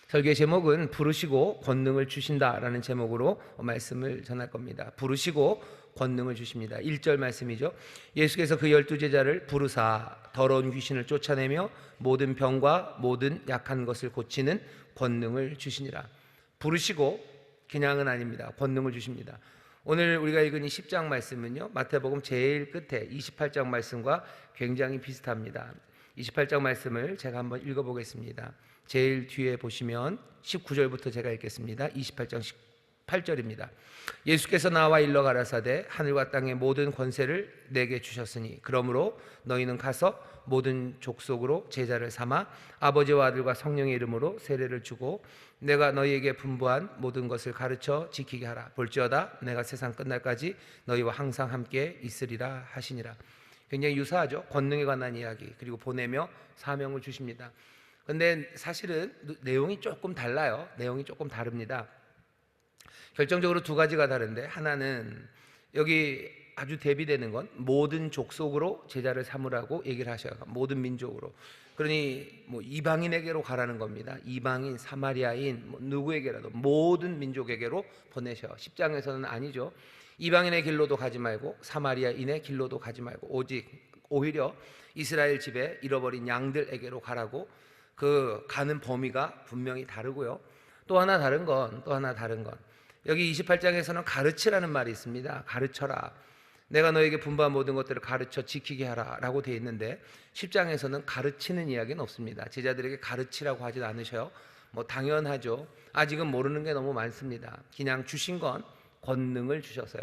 설교의 제목은 부르시고 권능을 주신다라는 제목으로 말씀을 전할 겁니다. 부르시고 권능을 주십니다. 1절 말씀이죠. 예수께서 그 12제자를 부르사 더러운 귀신을 쫓아내며 모든 병과 모든 약한 것을 고치는 권능을 주시니라. 부르시고 그냥은 아닙니다. 권능을 주십니다. 오늘 우리가 읽은 이 10장 말씀은요, 마태복음 제일 끝에 28장 말씀과 굉장히 비슷합니다. 28장 말씀을 제가 한번 읽어보겠습니다. 제일 뒤에 보시면 19절부터 제가 읽겠습니다. 28장 18절입니다. 예수께서 나와 일러 가라사대 하늘과 땅의 모든 권세를 내게 주셨으니 그러므로 너희는 가서 모든 족속으로 제자를 삼아 아버지와 아들과 성령의 이름으로 세례를 주고 내가 너희에게 분부한 모든 것을 가르쳐 지키게 하라. 볼지어다 내가 세상 끝날까지 너희와 항상 함께 있으리라 하시니라. 굉장히 유사하죠. 권능에 관한 이야기, 그리고 보내며 사명을 주십니다. 근데 사실은 내용이 조금 달라요. 내용이 조금 다릅니다. 결정적으로 두 가지가 다른데, 하나는 여기 아주 대비되는 건 모든 족속으로 제자를 삼으라고 얘기를 하셔요. 모든 민족으로. 그러니 뭐 이방인에게로 가라는 겁니다. 이방인, 사마리아인, 누구에게라도 모든 민족에게로 보내셔. 10장에서는 아니죠. 이방인의 길로도 가지 말고 사마리아인의 길로도 가지 말고 오히려 이스라엘 집에 잃어버린 양들에게로 가라고. 그 가는 범위가 분명히 다르고요. 또 하나 다른 건 여기 28장에서는 가르치라는 말이 있습니다. 가르쳐라. 내가 너에게 분부한 모든 것들을 가르쳐 지키게 하라 라고 되어 있는데, 10장에서는 가르치는 이야기는 없습니다. 제자들에게 가르치라고 하진 않으셔요. 당연하죠. 아직은 모르는 게 너무 많습니다. 그냥 주신 건 권능을 주셔서요.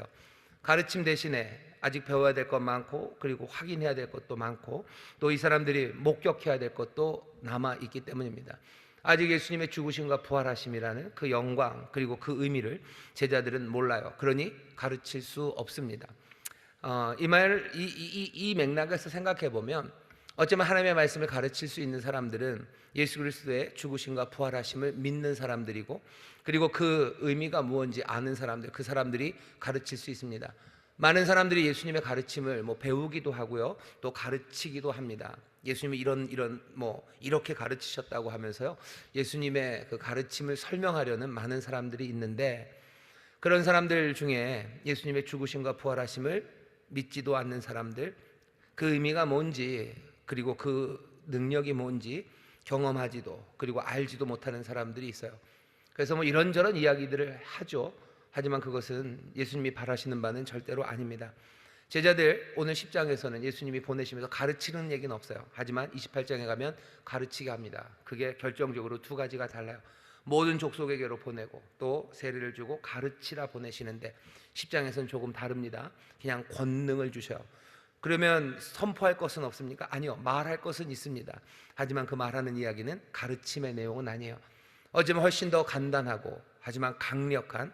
가르침 대신에 아직 배워야 될 것 많고, 그리고 확인해야 될 것도 많고, 또 이 사람들이 목격해야 될 것도 남아 있기 때문입니다. 아직 예수님의 죽으심과 부활하심이라는 그 영광, 그리고 그 의미를 제자들은 몰라요. 그러니 가르칠 수 없습니다. 이 맥락에서 생각해 보면, 어쩌면 하나님의 말씀을 가르칠 수 있는 사람들은 예수 그리스도의 죽으심과 부활하심을 믿는 사람들이고, 그리고 그 의미가 무엇인지 아는 사람들, 그 사람들이 가르칠 수 있습니다. 많은 사람들이 예수님의 가르침을 배우기도 하고요, 또 가르치기도 합니다. 예수님이 이렇게 가르치셨다고 하면서요, 예수님의 그 가르침을 설명하려는 많은 사람들이 있는데, 그런 사람들 중에 예수님의 죽으심과 부활하심을 믿지도 않는 사람들, 그 의미가 뭔지, 그리고 그 능력이 뭔지 경험하지도, 그리고 알지도 못하는 사람들이 있어요. 그래서 이런저런 이야기들을 하죠. 하지만 그것은 예수님이 바라시는 바는 절대로 아닙니다. 제자들 오늘 10장에서는 예수님이 보내시면서 가르치는 얘기는 없어요. 하지만 28장에 가면 가르치게 합니다. 그게 결정적으로 두 가지가 달라요. 모든 족속에게로 보내고 또 세례를 주고 가르치라 보내시는데, 10장에서는 조금 다릅니다. 그냥 권능을 주셔요. 그러면 선포할 것은 없습니까? 아니요, 말할 것은 있습니다. 하지만 그 말하는 이야기는 가르침의 내용은 아니에요. 어쩌면 훨씬 더 간단하고 하지만 강력한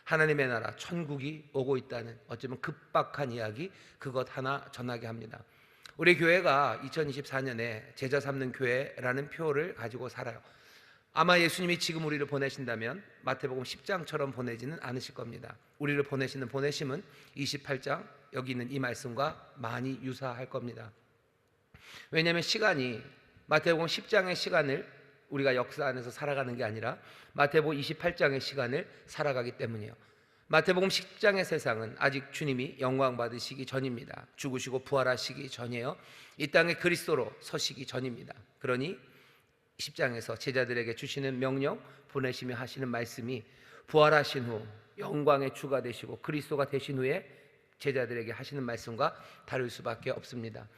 하나님의 나라 천국이 오고 있다는, 어쩌면 급박한 이야기, 그것 하나 전하게 합니다. 우리 교회가 2024년에 제자 삼는 교회라는 표를 가지고 살아요. 아마 예수님이 지금 우리를 보내신다면 마태복음 10장처럼 보내지는 않으실 겁니다. 우리를 보내시는 보내심은 28장 여기 있는 이 말씀과 많이 유사할 겁니다. 왜냐하면 시간이 마태복음 10장의 시간을 우리가 역사 안에서 살아가는 게 아니라 마태복음 28장의 시간을 살아가기 때문이에요. 마태복음 10장의 세상은 아직 주님이 영광 받으시기 전입니다. 죽으시고 부활하시기 전이에요. 이 땅에 그리스도로 서시기 전입니다. 그러니 10장에서 제자들에게 주시는 명령, 보내시며 하시는 말씀이 부활하신 후 영광의 주가 되시고 그리스도가 되신 후에 제자들에게 하시는 말씀과 다를 수밖에 없습니다.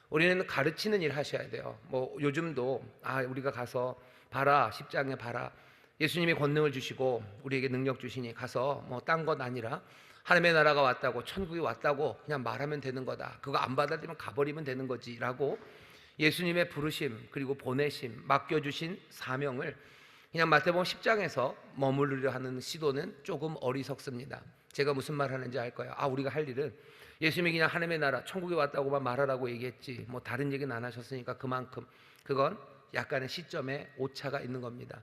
우리는 가르치는 일 하셔야 돼요. 요즘도 우리가 가서 봐라, 10장에 봐라, 예수님이 권능을 주시고 우리에게 능력 주시니 가서 딴 것 아니라 하나님의 나라가 왔다고, 천국이 왔다고 그냥 말하면 되는 거다. 그거 안 받아들이면 가버리면 되는 거지 라고 예수님의 부르심, 그리고 보내심, 맡겨주신 사명을 그냥 마태복음 10장에서 머무르려 하는 시도는 조금 어리석습니다. 제가 무슨 말 하는지 알 거예요. 우리가 할 일은 예수님이 그냥 하나님의 나라 천국에 왔다고만 말하라고 얘기했지 다른 얘기는 안 하셨으니까 그만큼, 그건 약간의 시점에 오차가 있는 겁니다.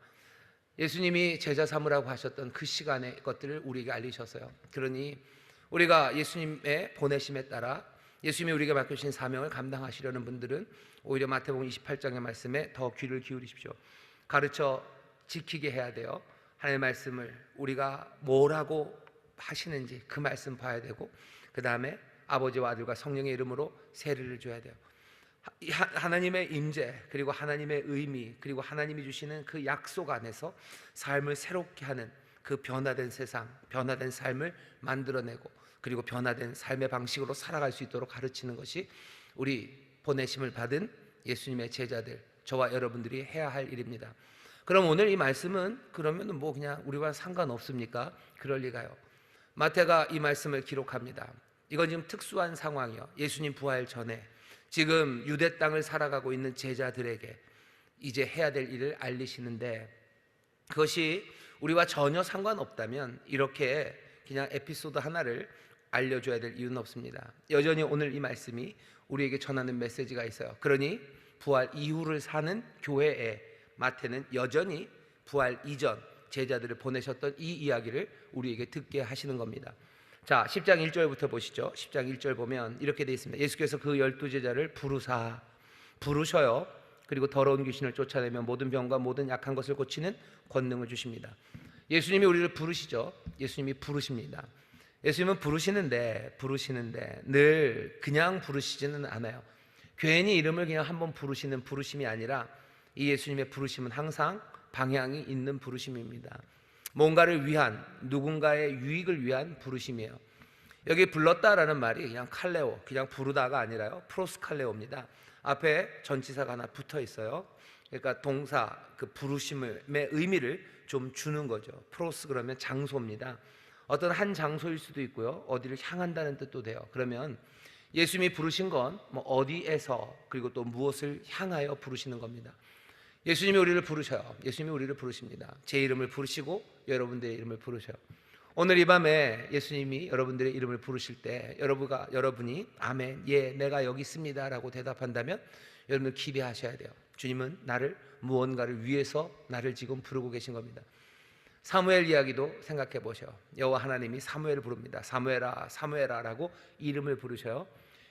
예수님이 제자 삼으라고 하셨던 그 시간의 것들을 우리에게 알리셨어요. 그러니 우리가 예수님의 보내심에 따라 예수님이 우리에게 맡겨주신 사명을 감당하시려는 분들은 오히려 마태복음 28장의 말씀에 더 귀를 기울이십시오. 가르쳐 지키게 해야 돼요. 하나님의 말씀을 우리가 뭐라고 하시는지 그 말씀 봐야 되고, 그 다음에 아버지와 아들과 성령의 이름으로 세례를 줘야 돼요. 하나님의 임재, 그리고 하나님의 의미, 그리고 하나님이 주시는 그 약속 안에서 삶을 새롭게 하는 그 변화된 세상, 변화된 삶을 만들어내고, 그리고 변화된 삶의 방식으로 살아갈 수 있도록 가르치는 것이 우리 보내심을 받은 예수님의 제자들, 저와 여러분들이 해야 할 일입니다. 그럼 오늘 이 말씀은 그러면 뭐 그냥 우리와 상관없습니까? 그럴 리가요. 마태가 이 말씀을 기록합니다. 이건 지금 특수한 상황이요. 예수님 부활 전에 지금 유대 땅을 살아가고 있는 제자들에게 이제 해야 될 일을 알리시는데, 그것이 우리와 전혀 상관없다면 이렇게 그냥 에피소드 하나를 알려줘야 될 이유는 없습니다. 여전히 오늘 이 말씀이 우리에게 전하는 메시지가 있어요. 그러니 부활 이후를 사는 교회에 마태는 여전히 부활 이전 제자들을 보내셨던 이 이야기를 우리에게 듣게 하시는 겁니다. 자, 10장 1절부터 보시죠. 10장 1절 보면 이렇게 되어 있습니다. 예수께서 그 12제자를 부르셔요. 그리고 더러운 귀신을 쫓아내며 모든 병과 모든 약한 것을 고치는 권능을 주십니다. 예수님이 우리를 부르시죠. 예수님이 부르십니다. 예수님은 부르시는데 늘 그냥 부르시지는 않아요. 괜히 이름을 그냥 한번 부르시는 부르심이 아니라 이 예수님의 부르심은 항상 방향이 있는 부르심입니다. 뭔가를 위한, 누군가의 유익을 위한 부르심이에요. 여기 불렀다라는 말이 그냥 칼레오, 그냥 부르다가 아니라요, 프로스칼레오입니다. 앞에 전치사가 하나 붙어 있어요. 그러니까 동사, 그 부르심의 의미를 좀 주는 거죠. 프로스 그러면 장소입니다. 어떤 한 장소일 수도 있고요, 어디를 향한다는 뜻도 돼요. 그러면 예수님이 부르신 건 뭐 어디에서, 그리고 또 무엇을 향하여 부르시는 겁니다. 예수님이 우리를 부르셔요. 예수님이 우리를 부르십니다. 제 이름을 부르시고 여러분들의 이름을 부르셔요. 오늘 이 밤에 예수님이 여러분들의 이름을 부르실 때 여러분이 아멘, 예, 내가 여기 있습니다 라고 대답한다면 여러분들 기대하셔야 돼요. 주님은 나를 무언가를 위해서 나를 지금 부르고 계신 겁니다. 사무엘 이야기도 생각해 보셔요. 여호와 하나님이 사무엘을 부릅니다. 사무엘아, 사무엘아 라고 이름을 부르셔요.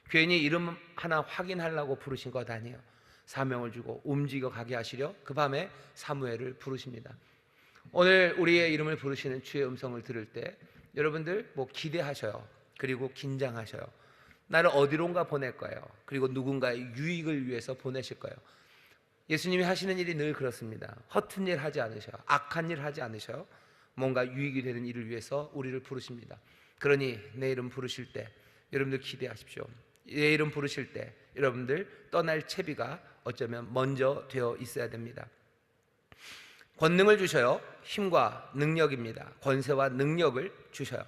괜히 이름 하나 확인하려고 부르신 것 아니에요. 사명을 주고 움직여 가게 하시려 그 밤에 사무엘을 부르십니다. 오늘 우리의 이름을 부르시는 주의 음성을 들을 때 여러분들 뭐 기대하셔요. 그리고 긴장하셔요. 나를 어디론가 보낼 거예요. 그리고 누군가의 유익을 위해서 보내실 거예요. 예수님이 하시는 일이 늘 그렇습니다. 허튼 일 하지 않으셔요. 악한 일 하지 않으셔요. 뭔가 유익이 되는 일을 위해서 우리를 부르십니다. 그러니 내 이름 부르실 때 여러분들 기대하십시오. 내 이름 부르실 때 여러분들 떠날 채비가 어쩌면 먼저 되어 있어야 됩니다. 권능을 주셔요. 힘과 능력입니다. 권세와 능력을 주셔요.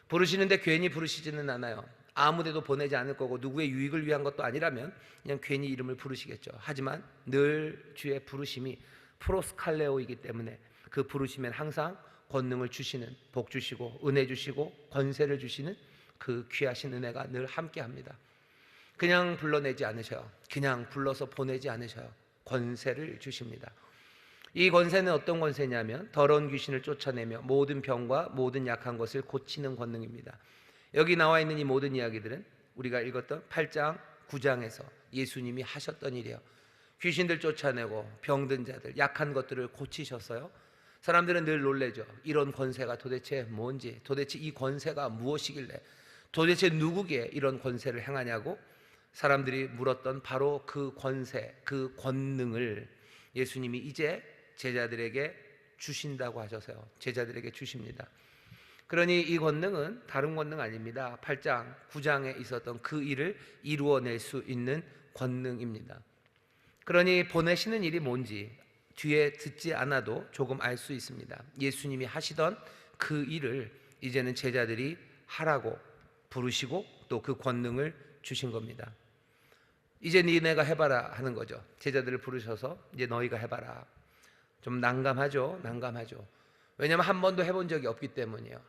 부르시는데 괜히 부르시지는 않아요. 아무데도 보내지 않을 거고 누구의 유익을 위한 것도 아니라면 그냥 괜히 이름을 부르시겠죠. 하지만 늘 주의 부르심이 프로스칼레오이기 때문에 그 부르심엔 항상 권능을 주시는, 복 주시고 은혜 주시고 권세를 주시는 그 귀하신 은혜가 늘 함께합니다. 그냥 불러내지 않으셔요. 그냥 불러서 보내지 않으셔요. 권세를 주십니다. 이 권세는 어떤 권세냐면 더러운 귀신을 쫓아내며 모든 병과 모든 약한 것을 고치는 권능입니다. 여기 나와 있는 이 모든 이야기들은 우리가 읽었던 8장 9장에서 예수님이 하셨던 일이에요. 귀신들 쫓아내고 병든 자들, 약한 것들을 고치셨어요. 사람들은 늘 놀래죠. 이런 권세가 도대체 뭔지, 도대체 이 권세가 무엇이길래, 도대체 누구기에 이런 권세를 행하냐고 사람들이 물었던 바로 그 권세, 그 권능을 예수님이 이제 제자들에게 주신다고 하셔서요. 제자들에게 주십니다. 그러니 이 권능은 다른 권능 아닙니다. 8장, 9장에 있었던 그 일을 이루어낼 수 있는 권능입니다. 그러니 보내시는 일이 뭔지 뒤에 듣지 않아도 조금 알 수 있습니다. 예수님이 하시던 그 일을 이제는 제자들이 하라고 부르시고 또 그 권능을 주신 겁니다. 이제 니네가 해봐라 하는 거죠. 제자들을 부르셔서 이제 너희가 해봐라. 좀 난감하죠. 왜냐하면 한 번도 해본 적이 없기 때문이에요.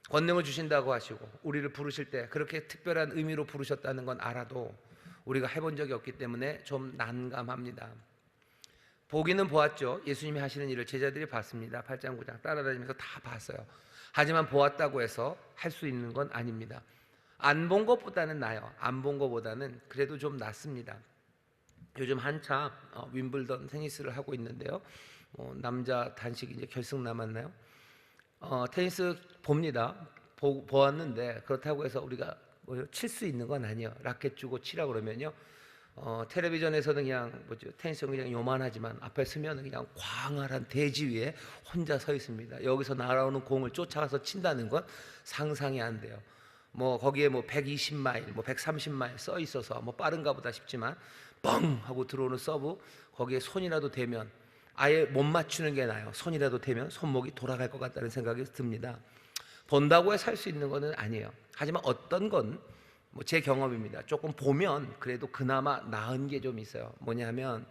권능을 주신다고 하시고 우리를 부르실 때 그렇게 특별한 의미로 부르셨다는 건 알아도 우리가 해본 적이 없기 때문에 좀 난감합니다. 보기는 보았죠. 예수님이 하시는 일을 제자들이 봤습니다. 8장 9장 따라다니면서 다 봤어요. 하지만 보았다고 해서 할 수 있는 건 아닙니다. 안 본 것보다는 나아요. 안 본 것보다는 그래도 좀 낫습니다. 요즘 한참 윈블던 테니스를 하고 있는데요. 남자 단식 이제 결승 남았나요? 테니스 봅니다. 보았는데 그렇다고 해서 우리가 칠 수 있는 건 아니에요. 라켓 주고 치라 그러면요. 텔레비전에서는 그냥 테니스는 그냥 요만하지만 앞에 서면 그냥 광활한 대지 위에 혼자 서 있습니다. 여기서 날아오는 공을 쫓아가서 친다는 건 상상이 안 돼요. 거기에 120마일, 130마일 써 있어서 빠른가 보다 싶지만 뻥 하고 들어오는 서브, 거기에 손이라도 대면 아예 못 맞추는 게 나아요. 손이라도 대면 손목이 돌아갈 것 같다는 생각이 듭니다. 본다고 해서 살 수 있는 것은 아니에요. 하지만 어떤 건 제 경험입니다. 조금 보면 그래도 그나마 나은 게 좀 있어요. 뭐냐면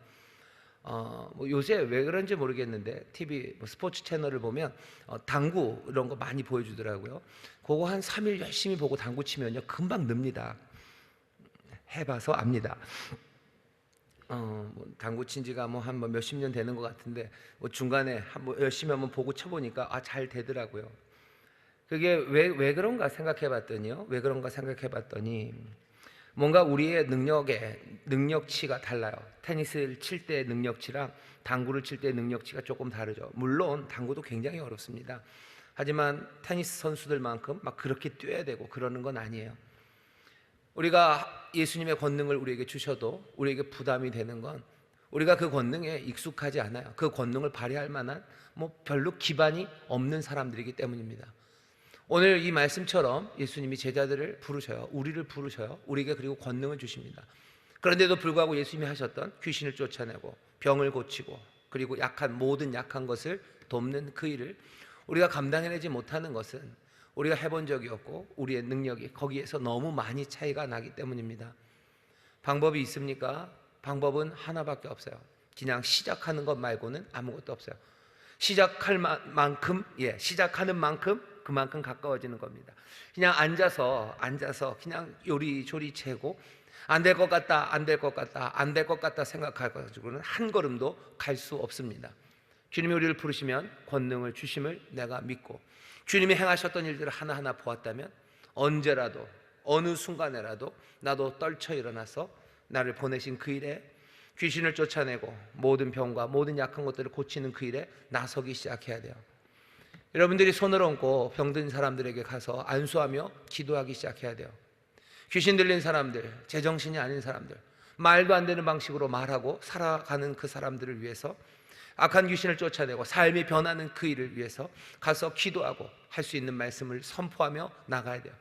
요새 왜 그런지 모르겠는데 TV 스포츠 채널을 보면 당구 이런 거 많이 보여주더라고요. 그거 한 3일 열심히 보고 당구 치면요 금방 늡니다. 해봐서 압니다. 당구 친 지가 한 몇십 년 되는 것 같은데 중간에 한번 열심히 한번 보고 쳐보니까 잘 되더라고요. 그게 왜 그런가 생각해 봤더니 뭔가 우리의 능력치가 달라요. 테니스를 칠 때 능력치랑 당구를 칠 때 능력치가 조금 다르죠. 물론 당구도 굉장히 어렵습니다. 하지만 테니스 선수들만큼 막 그렇게 뛰어야 되고 그러는 건 아니에요. 우리가 예수님의 권능을 우리에게 주셔도 우리에게 부담이 되는 건 우리가 그 권능에 익숙하지 않아요. 그 권능을 발휘할 만한 별로 기반이 없는 사람들이기 때문입니다. 오늘 이 말씀처럼 예수님이 제자들을 부르셔요. 우리를 부르셔요. 우리에게 그리고 권능을 주십니다. 그런데도 불구하고 예수님이 하셨던 귀신을 쫓아내고 병을 고치고 그리고 모든 약한 것을 돕는 그 일을 우리가 감당해내지 못하는 것은 우리가 해본 적이 없고 우리의 능력이 거기에서 너무 많이 차이가 나기 때문입니다. 방법이 있습니까? 방법은 하나밖에 없어요. 그냥 시작하는 것 말고는 아무것도 없어요. 시작하는 만큼 그만큼 가까워지는 겁니다. 그냥 앉아서 그냥 요리조리 재고 안 될 것 같다 생각해가지고는 한 걸음도 갈 수 없습니다. 주님이 우리를 부르시면 권능을 주심을 내가 믿고 주님이 행하셨던 일들을 하나하나 보았다면 언제라도 어느 순간에라도 나도 떨쳐 일어나서 나를 보내신 그 일에 귀신을 쫓아내고 모든 병과 모든 약한 것들을 고치는 그 일에 나서기 시작해야 돼요. 여러분들이 손을 얹고 병든 사람들에게 가서 안수하며 기도하기 시작해야 돼요. 귀신 들린 사람들, 제정신이 아닌 사람들, 말도 안 되는 방식으로 말하고 살아가는 그 사람들을 위해서 악한 귀신을 쫓아내고 삶이 변하는 그 일을 위해서 가서 기도하고 할 수 있는 말씀을 선포하며 나가야 돼요.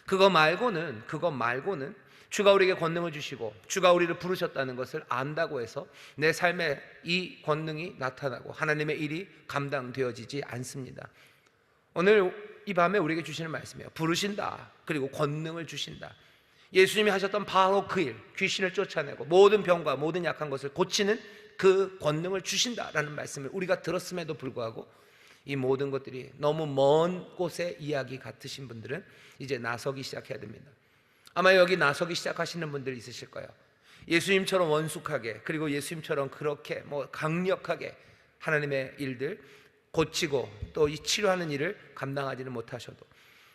그거 말고는 주가 우리에게 권능을 주시고 주가 우리를 부르셨다는 것을 안다고 해서 내 삶에 이 권능이 나타나고 하나님의 일이 감당되어지지 않습니다. 오늘 이 밤에 우리에게 주시는 말씀이에요. 부르신다. 그리고 권능을 주신다. 예수님이 하셨던 바로 그 일, 귀신을 쫓아내고 모든 병과 모든 약한 것을 고치는 그 권능을 주신다라는 말씀을 우리가 들었음에도 불구하고 이 모든 것들이 너무 먼 곳의 이야기 같으신 분들은 이제 나서기 시작해야 됩니다. 아마 여기 나서기 시작하시는 분들이 있으실 거예요. 예수님처럼 원숙하게 그리고 예수님처럼 그렇게 강력하게 하나님의 일들 고치고 또 이 치료하는 일을 감당하지는 못하셔도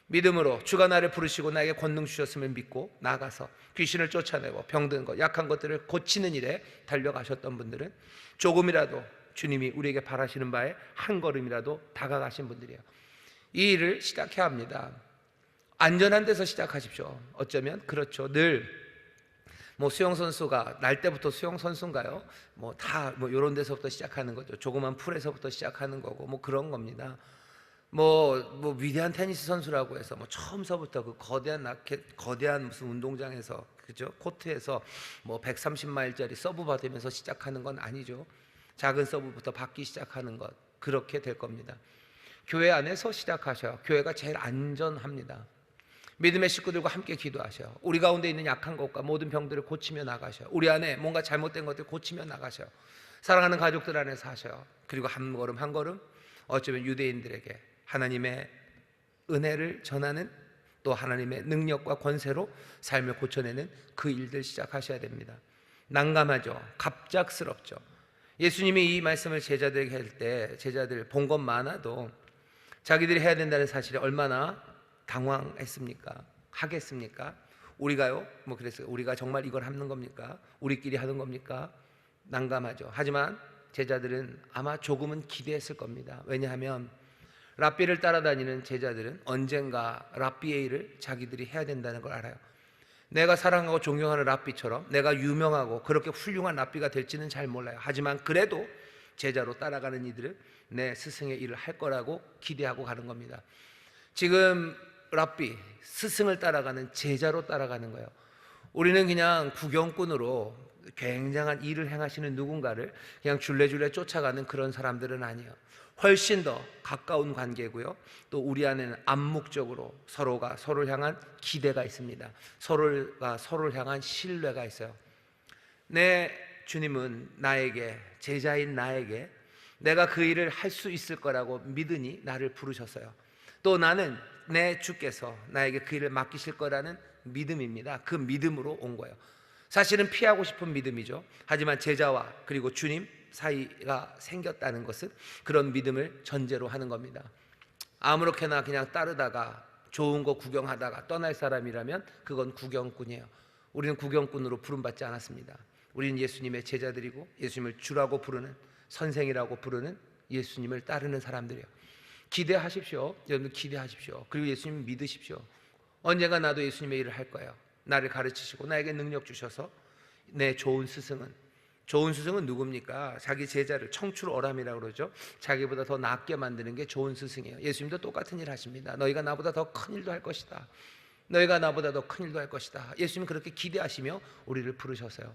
믿음으로 주가 나를 부르시고 나에게 권능 주셨음을 믿고 나가서 귀신을 쫓아내고 병든 것 약한 것들을 고치는 일에 달려가셨던 분들은 조금이라도 주님이 우리에게 바라시는 바에 한 걸음이라도 다가가신 분들이에요. 이 일을 시작해야 합니다. 안전한 데서 시작하십시오. 어쩌면 그렇죠. 늘 수영선수가 날 때부터 수영선수인가요? 다 이런 데서부터 시작하는 거죠. 조그만 풀에서부터 시작하는 거고 그런 겁니다. 위대한 테니스 선수라고 해서 처음서부터 그 거대한 라켓, 거대한 무슨 운동장에서 그죠? 코트에서 130마일짜리 서브 받으면서 시작하는 건 아니죠. 작은 서브부터 받기 시작하는 것, 그렇게 될 겁니다. 교회 안에서 시작하셔요. 교회가 제일 안전합니다. 믿음의 식구들과 함께 기도하셔요. 우리 가운데 있는 약한 것과 모든 병들을 고치며 나가셔요. 우리 안에 뭔가 잘못된 것들 고치며 나가셔요. 사랑하는 가족들 안에서 하셔요. 그리고 한 걸음 한 걸음 어쩌면 유대인들에게 하나님의 은혜를 전하는 또 하나님의 능력과 권세로 삶을 고쳐내는 그 일들 시작하셔야 됩니다. 난감하죠. 갑작스럽죠. 예수님이 이 말씀을 제자들에게 할 때 제자들 본 것 많아도 자기들이 해야 된다는 사실에 얼마나 당황했습니까? 하겠습니까? 우리가요? 그래서 우리가 정말 이걸 하는 겁니까? 우리끼리 하는 겁니까? 난감하죠. 하지만 제자들은 아마 조금은 기대했을 겁니다. 왜냐하면 랍비를 따라다니는 제자들은 언젠가 랍비의 일을 자기들이 해야 된다는 걸 알아요. 내가 사랑하고 존경하는 랍비처럼 내가 유명하고 그렇게 훌륭한 랍비가 될지는 잘 몰라요. 하지만 그래도 제자로 따라가는 이들은 내 스승의 일을 할 거라고 기대하고 가는 겁니다. 지금 랍비, 스승을 따라가는 제자로 따라가는 거예요. 우리는 그냥 구경꾼으로 굉장한 일을 행하시는 누군가를 그냥 줄레줄레 쫓아가는 그런 사람들은 아니에요. 훨씬 더 가까운 관계고요. 또 우리 안에는 암묵적으로 서로가 서로를 향한 기대가 있습니다. 서로가 서로를 향한 신뢰가 있어요. 내 주님은 나에게, 제자인 나에게 내가 그 일을 할 수 있을 거라고 믿으니 나를 부르셨어요. 또 나는 내 주께서 나에게 그 일을 맡기실 거라는 믿음입니다. 그 믿음으로 온 거예요. 사실은 피하고 싶은 믿음이죠. 하지만 제자와 그리고 주님 사이가 생겼다는 것은 그런 믿음을 전제로 하는 겁니다. 아무렇게나 그냥 따르다가 좋은 거 구경하다가 떠날 사람이라면 그건 구경꾼이에요. 우리는 구경꾼으로 부름받지 않았습니다. 우리는 예수님의 제자들이고 예수님을 주라고 부르는, 선생이라고 부르는 예수님을 따르는 사람들이에요. 기대하십시오. 여러분 기대하십시오. 그리고 예수님 믿으십시오. 언젠가 나도 예수님의 일을 할 거예요. 나를 가르치시고 나에게 능력 주셔서 내 좋은 스승은 누굽니까? 자기 제자를 청출어람이라고 그러죠. 자기보다 더 낫게 만드는 게 좋은 스승이에요. 예수님도 똑같은 일 하십니다. 너희가 나보다 더 큰 일도 할 것이다. 너희가 나보다 더 큰 일도 할 것이다. 예수님은 그렇게 기대하시며 우리를 부르셨어요.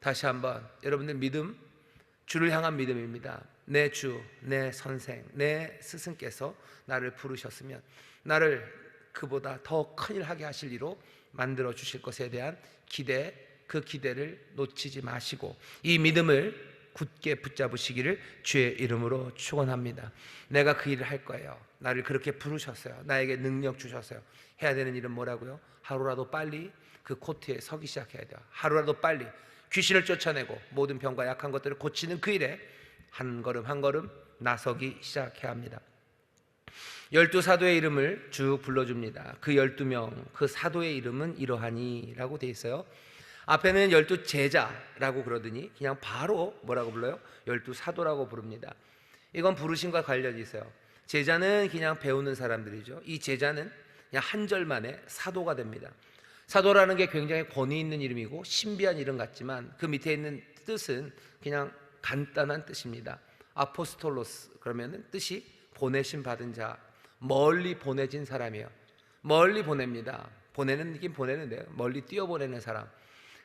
다시 한번 여러분들 믿음, 주를 향한 믿음입니다. 내 주, 내 선생, 내 스승께서 나를 부르셨으면 나를 그보다 더 큰일 하게 하실 이로 만들어 주실 것에 대한 기대, 그 기대를 놓치지 마시고 이 믿음을 굳게 붙잡으시기를 주의 이름으로 축원합니다. 내가 그 일을 할 거예요. 나를 그렇게 부르셨어요. 나에게 능력 주셨어요. 해야 되는 일은 뭐라고요? 하루라도 빨리 그 코트에 서기 시작해야 돼요. 하루라도 빨리 귀신을 쫓아내고 모든 병과 약한 것들을 고치는 그 일에 한 걸음 한 걸음 나서기 시작해야 합니다. 12사도의 이름을 쭉 불러줍니다. 그 12명, 그 사도의 이름은 이러하니 라고 되어 있어요. 앞에는 12제자라고 그러더니 그냥 바로 뭐라고 불러요? 12사도라고 부릅니다. 이건 부르심과 관련이 있어요. 제자는 그냥 배우는 사람들이죠. 이 제자는 그냥 한 절 만에 사도가 됩니다. 사도라는 게 굉장히 권위 있는 이름이고 신비한 이름 같지만 그 밑에 있는 뜻은 그냥 간단한 뜻입니다. 아포스톨로스 그러면은 뜻이 보내심 받은 자, 멀리 보내진 사람이에요. 멀리 보냅니다. 보내긴 보내는데요. 멀리 뛰어보내는 사람.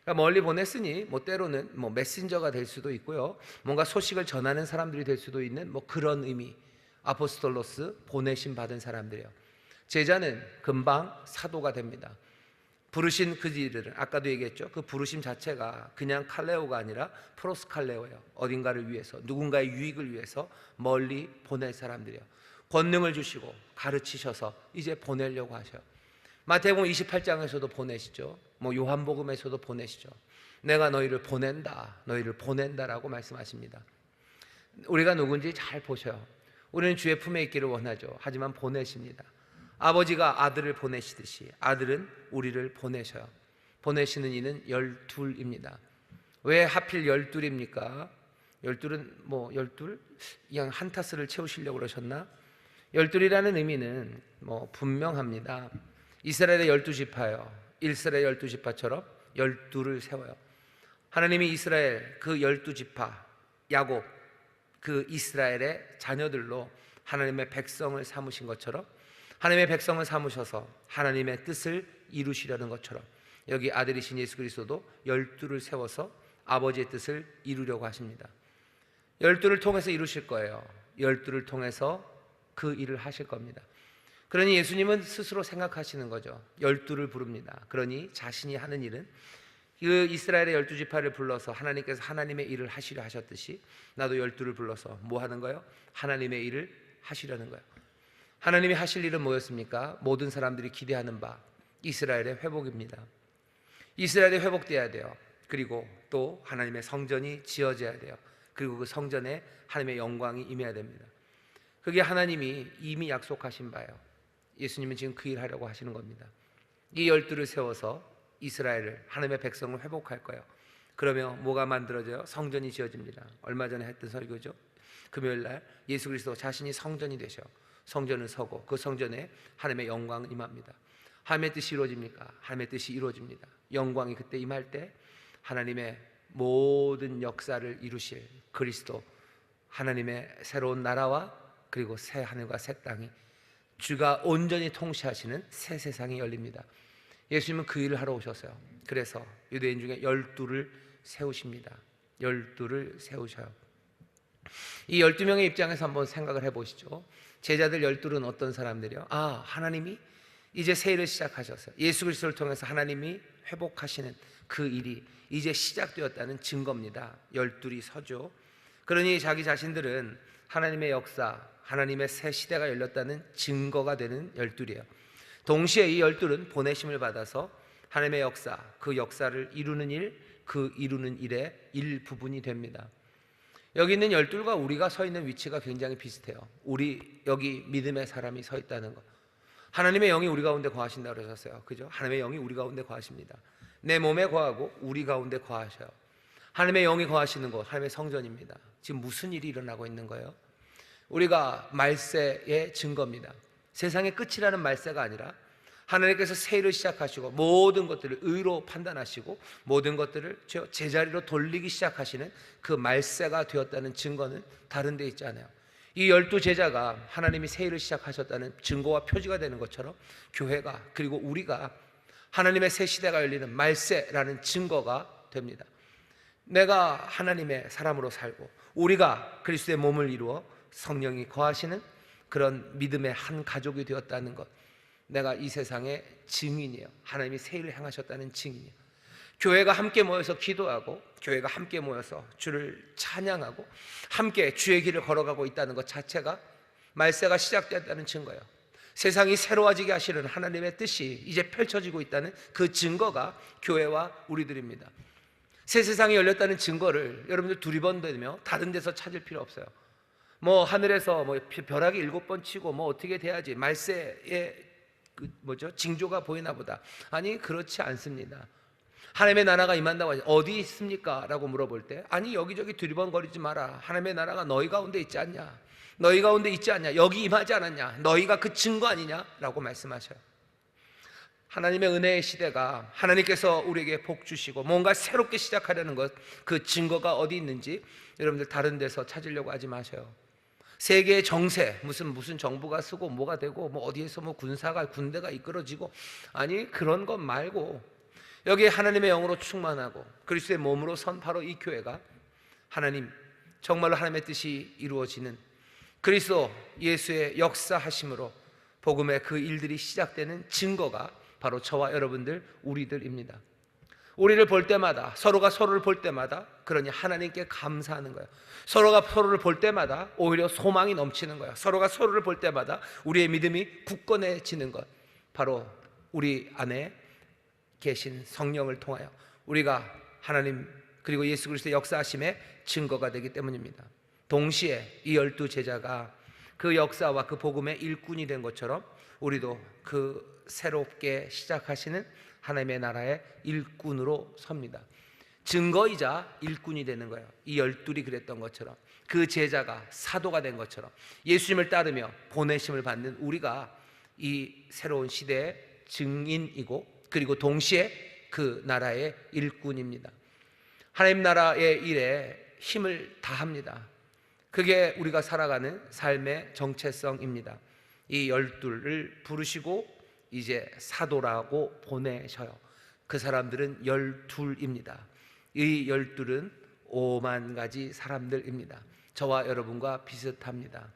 그러니까 멀리 보냈으니 뭐 때로는 뭐 메신저가 될 수도 있고요. 뭔가 소식을 전하는 사람들이 될 수도 있는 뭐 그런 의미. 아포스톨로스 보내심 받은 사람들이에요. 제자는 금방 사도가 됩니다. 부르신 그 일들은 아까도 얘기했죠. 그 부르심 자체가 그냥 칼레오가 아니라 프로스칼레오예요. 어딘가를 위해서, 누군가의 유익을 위해서 멀리 보낼 사람들이에요. 권능을 주시고 가르치셔서 이제 보내려고 하셔요. 마태복음 28장에서도 보내시죠. 뭐 요한복음에서도 보내시죠. 내가 너희를 보낸다라고 말씀하십니다. 우리가 누군지 잘 보셔요. 우리는 주의 품에 있기를 원하죠. 하지만 보내십니다. 아버지가 아들을 보내시듯이 아들은 우리를 보내셔요. 보내시는 이는 12입니다. 왜 하필 12입니까? 12은 뭐 12? 그냥 한 타스를 채우시려고 그러셨나? 12이라는 의미는 뭐 분명합니다. 이스라엘의 12지파요. 이스라엘 12지파처럼 12를 세워요. 하나님이 이스라엘 그 12지파 야곱 그 이스라엘의 자녀들로 하나님의 백성을 삼으신 것처럼 하나님의 백성을 삼으셔서 하나님의 뜻을 이루시려는 것처럼 여기 아들이신 예수 그리스도도 12를 세워서 아버지의 뜻을 이루려고 하십니다. 12를 통해서 이루실 거예요. 12를 통해서 그 일을 하실 겁니다. 그러니 예수님은 스스로 생각하시는 거죠. 12를 부릅니다. 그러니 자신이 하는 일은 그 이스라엘의 12지파를 불러서 하나님께서 하나님의 일을 하시려 하셨듯이 나도 12를 불러서 뭐 하는 거예요? 하나님의 일을 하시려는 거예요. 하나님이 하실 일은 뭐였습니까? 모든 사람들이 기대하는 바 이스라엘의 회복입니다. 이스라엘이 회복돼야 돼요. 그리고 또 하나님의 성전이 지어져야 돼요. 그리고 그 성전에 하나님의 영광이 임해야 됩니다. 그게 하나님이 이미 약속하신 바예요. 예수님은 지금 그 일 하려고 하시는 겁니다. 이 12를 세워서 이스라엘을 하나님의 백성을 회복할 거예요. 그러면 뭐가 만들어져요? 성전이 지어집니다. 얼마 전에 했던 설교죠. 금요일날 예수 그리스도 자신이 성전이 되셔 성전을 서고 그 성전에 하나님의 영광이 임합니다. 하나님의 뜻이 이루어집니까? 하나님의 뜻이 이루어집니다. 영광이 그때 임할 때 하나님의 모든 역사를 이루실 그리스도, 하나님의 새로운 나라와 그리고 새 하늘과 새 땅이, 주가 온전히 통치하시는 새 세상이 열립니다. 예수님은 그 일을 하러 오셨어요. 그래서 유대인 중에 12를 세우십니다. 12를 세우셔요. 이 12명의 입장에서 한번 생각을 해보시죠. 제자들 12는 어떤 사람들이요? 하나님이 이제 새 일을 시작하셨어요. 예수 그리스도를 통해서 하나님이 회복하시는 그 일이 이제 시작되었다는 증거입니다. 12이 서죠. 그러니 자기 자신들은 하나님의 역사, 하나님의 새 시대가 열렸다는 증거가 되는 12이에요. 동시에 이 12는 보내심을 받아서 하나님의 역사, 그 역사를 이루는 일, 그 이루는 일의 일부분이 됩니다. 여기 있는 12과 우리가 서 있는 위치가 굉장히 비슷해요. 우리 여기 믿음의 사람이 서 있다는 것. 하나님의 영이 우리 가운데 거하신다고 그러셨어요. 그죠? 하나님의 영이 우리 가운데 거하십니다. 내 몸에 거하고 우리 가운데 거하셔요. 하나님의 영이 거하시는 곳, 하나님의 성전입니다. 지금 무슨 일이 일어나고 있는 거예요? 우리가 말세의 증거입니다. 세상의 끝이라는 말세가 아니라 하나님께서 새 일을 시작하시고 모든 것들을 의로 판단하시고 모든 것들을 제자리로 돌리기 시작하시는 그 말세가 되었다는 증거는 다른 데 있지 않아요. 이 12제자가 하나님이 새 일을 시작하셨다는 증거와 표지가 되는 것처럼 교회가, 그리고 우리가 하나님의 새 시대가 열리는 말세라는 증거가 됩니다. 내가 하나님의 사람으로 살고 우리가 그리스도의 몸을 이루어 성령이 거하시는 그런 믿음의 한 가족이 되었다는 것, 내가 이 세상의 증인이에요. 하나님이 새 일을 행하셨다는 증인이에요. 교회가 함께 모여서 기도하고 교회가 함께 모여서 주를 찬양하고 함께 주의 길을 걸어가고 있다는 것 자체가 말세가 시작됐다는 증거예요. 세상이 새로워지게 하시는 하나님의 뜻이 이제 펼쳐지고 있다는 그 증거가 교회와 우리들입니다. 새 세상이 열렸다는 증거를 여러분들 두리번되며 다른 데서 찾을 필요 없어요. 하늘에서 벼락이 7번 치고 어떻게 돼야지 말세의 징조가 보이나 보다. 아니, 그렇지 않습니다. 하나님의 나라가 임한다고 하지 어디 있습니까? 라고 물어볼 때 여기저기 두리번거리지 마라. 하나님의 나라가 너희 가운데 있지 않냐? 너희 가운데 있지 않냐? 여기 임하지 않았냐? 너희가 그 증거 아니냐? 라고 말씀하셔요. 하나님의 은혜의 시대가, 하나님께서 우리에게 복 주시고 뭔가 새롭게 시작하려는 것, 그 증거가 어디 있는지 여러분들 다른 데서 찾으려고 하지 마셔요. 세계의 정세, 무슨 정부가 쓰고 뭐가 되고 어디에서 군대가 이끌어지고, 아니, 그런 것 말고 여기에 하나님의 영으로 충만하고 그리스도의 몸으로 선 바로 이 교회가 하나님, 정말로 하나님의 뜻이 이루어지는 그리스도 예수의 역사하심으로 복음의 그 일들이 시작되는 증거가 바로 저와 여러분들, 우리들입니다. 우리를 볼 때마다, 서로가 서로를 볼 때마다 그러니 하나님께 감사하는 거예요. 서로가 서로를 볼 때마다 오히려 소망이 넘치는 거예요. 서로가 서로를 볼 때마다 우리의 믿음이 굳건해지는 것, 바로 우리 안에 계신 성령을 통하여 우리가 하나님 그리고 예수 그리스도의 역사하심의 증거가 되기 때문입니다. 동시에 이 12제자가 그 역사와 그 복음의 일꾼이 된 것처럼 우리도 그 새롭게 시작하시는 하나님의 나라의 일꾼으로 섭니다. 증거이자 일꾼이 되는 거예요. 이 12이 그랬던 것처럼, 그 제자가 사도가 된 것처럼 예수님을 따르며 보내심을 받는 우리가 이 새로운 시대의 증인이고 그리고 동시에 그 나라의 일꾼입니다. 하나님 나라의 일에 힘을 다합니다. 그게 우리가 살아가는 삶의 정체성입니다. 이 12를 부르시고 이제 사도라고 보내셔요. 그 사람들은 12입니다. 이 12는 5만 가지 사람들입니다. 저와 여러분과 비슷합니다.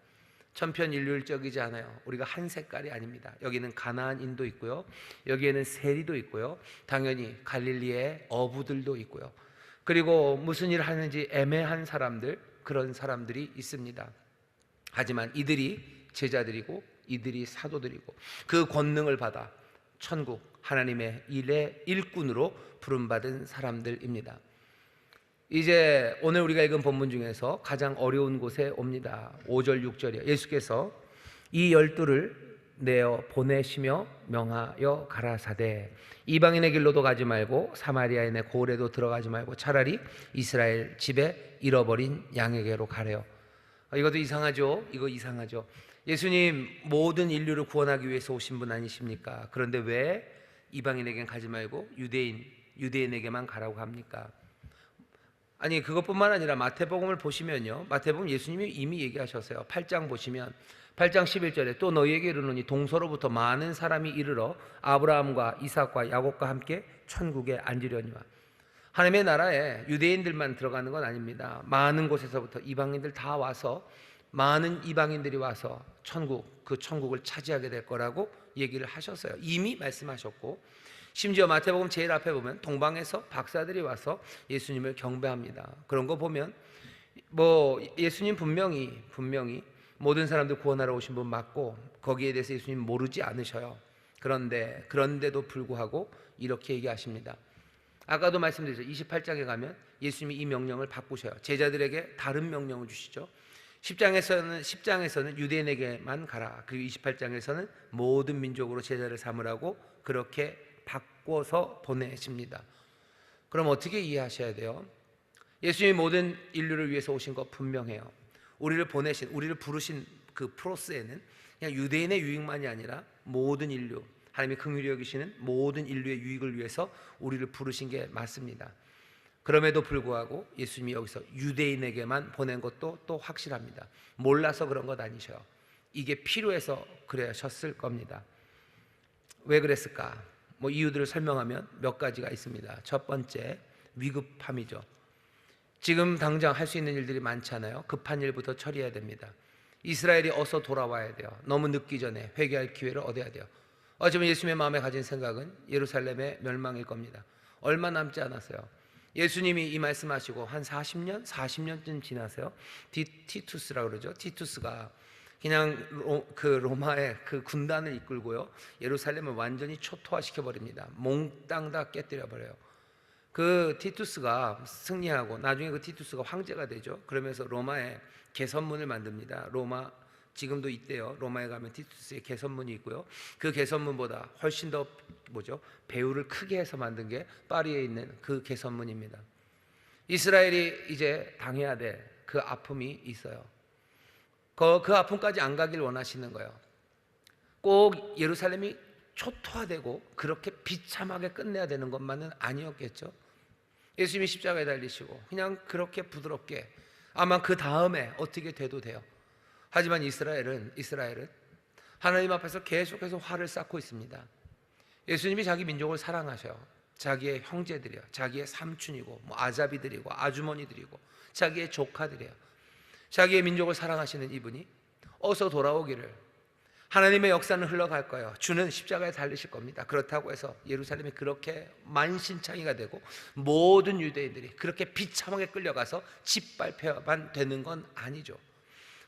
천편일률적이지 않아요. 우리가 한 색깔이 아닙니다. 여기는 가나안인도 있고요, 여기에는 세리도 있고요, 당연히 갈릴리의 어부들도 있고요, 그리고 무슨 일을 하는지 애매한 사람들, 그런 사람들이 있습니다. 하지만 이들이 제자들이고 이들이 사도들이고 그 권능을 받아 천국 하나님의 일의 일꾼으로 부름받은 사람들입니다. 이제 오늘 우리가 읽은 본문 중에서 가장 어려운 곳에 옵니다. 5절 6절이요. 예수께서 이 12를 내어 보내시며 명하여 가라사대 이방인의 길로도 가지 말고 사마리아인의 내 고을에도 들어가지 말고 차라리 이스라엘 집에 잃어버린 양에게로 가래요. 이것도 이상하죠? 이거 이상하죠? 예수님 모든 인류를 구원하기 위해서 오신 분 아니십니까? 그런데 왜 이방인에겐 가지 말고 유대인에게만 가라고 합니까? 아니 그것뿐만 아니라 마태복음을 보시면요, 마태복음 예수님이 이미 얘기하셨어요. 8장 보시면 8장 11절에 또 너희에게 이르노니 동서로부터 많은 사람이 이르러 아브라함과 이삭과 야곱과 함께 천국에 앉으려니와. 하나님의 나라에 유대인들만 들어가는 건 아닙니다. 많은 곳에서부터 이방인들 다 와서, 많은 이방인들이 와서 그 천국을 차지하게 될 거라고 얘기를 하셨어요. 이미 말씀하셨고, 심지어 마태복음 제일 앞에 보면 동방에서 박사들이 와서 예수님을 경배합니다. 그런 거 보면 예수님 분명히 모든 사람들 구원하러 오신 분 맞고, 거기에 대해서 예수님 모르지 않으셔요. 그런데도 불구하고 이렇게 얘기하십니다. 아까도 말씀드렸죠. 28장에 가면 예수님이 이 명령을 바꾸셔요. 제자들에게 다른 명령을 주시죠. 10장에서는 유대인에게만 가라. 그리고 28장에서는 모든 민족으로 제자를 삼으라고 그렇게 바꿔서 보내십니다. 그럼 어떻게 이해하셔야 돼요? 예수님이 모든 인류를 위해서 오신 거 분명해요. 우리를 부르신 그 프로세스에는 그냥 유대인의 유익만이 아니라 모든 인류, 하나님이 긍휼히 여기시는 모든 인류의 유익을 위해서 우리를 부르신 게 맞습니다. 그럼에도 불구하고 예수님이 여기서 유대인에게만 보낸 것도 또 확실합니다. 몰라서 그런 것 아니셔요. 이게 필요해서 그러셨을 겁니다. 왜 그랬을까? 이유들을 설명하면 몇 가지가 있습니다. 첫 번째, 위급함이죠. 지금 당장 할 수 있는 일들이 많잖아요. 급한 일부터 처리해야 됩니다. 이스라엘이 어서 돌아와야 돼요. 너무 늦기 전에 회개할 기회를 얻어야 돼요. 어쩌면 예수님의 마음에 가진 생각은 예루살렘의 멸망일 겁니다. 얼마 남지 않았어요. 예수님이 이 말씀하시고 한 40년쯤 지나서요, 티투스라고 그러죠. 티투스가 그냥 로마의 그 군단을 이끌고요, 예루살렘을 완전히 초토화시켜 버립니다. 몽땅 다 깨뜨려 버려요. 그 티투스가 승리하고 나중에 그 티투스가 황제가 되죠. 그러면서 로마에 개선문을 만듭니다. 지금도 있대요. 로마에 가면 티투스의 개선문이 있고요. 그 개선문보다 훨씬 더 배후를 크게 해서 만든 게 파리에 있는 그 개선문입니다. 이스라엘이 이제 당해야 될 그 아픔이 있어요. 그 아픔까지 안 가길 원하시는 거예요. 꼭 예루살렘이 초토화되고 그렇게 비참하게 끝내야 되는 것만은 아니었겠죠. 예수님이 십자가에 달리시고 그냥 그렇게 부드럽게, 아마 그 다음에 어떻게 돼도 돼요. 하지만 이스라엘은 하나님 앞에서 계속해서 화를 쌓고 있습니다. 예수님이 자기 민족을 사랑하셔요. 자기의 형제들이요, 자기의 삼촌이고 아자비들이고 아주머니들이고 자기의 조카들이에요. 자기의 민족을 사랑하시는 이분이 어서 돌아오기를, 하나님의 역사는 흘러갈 거예요. 주는 십자가에 달리실 겁니다. 그렇다고 해서 예루살렘이 그렇게 만신창이가 되고 모든 유대인들이 그렇게 비참하게 끌려가서 짓밟혀만 되는 건 아니죠.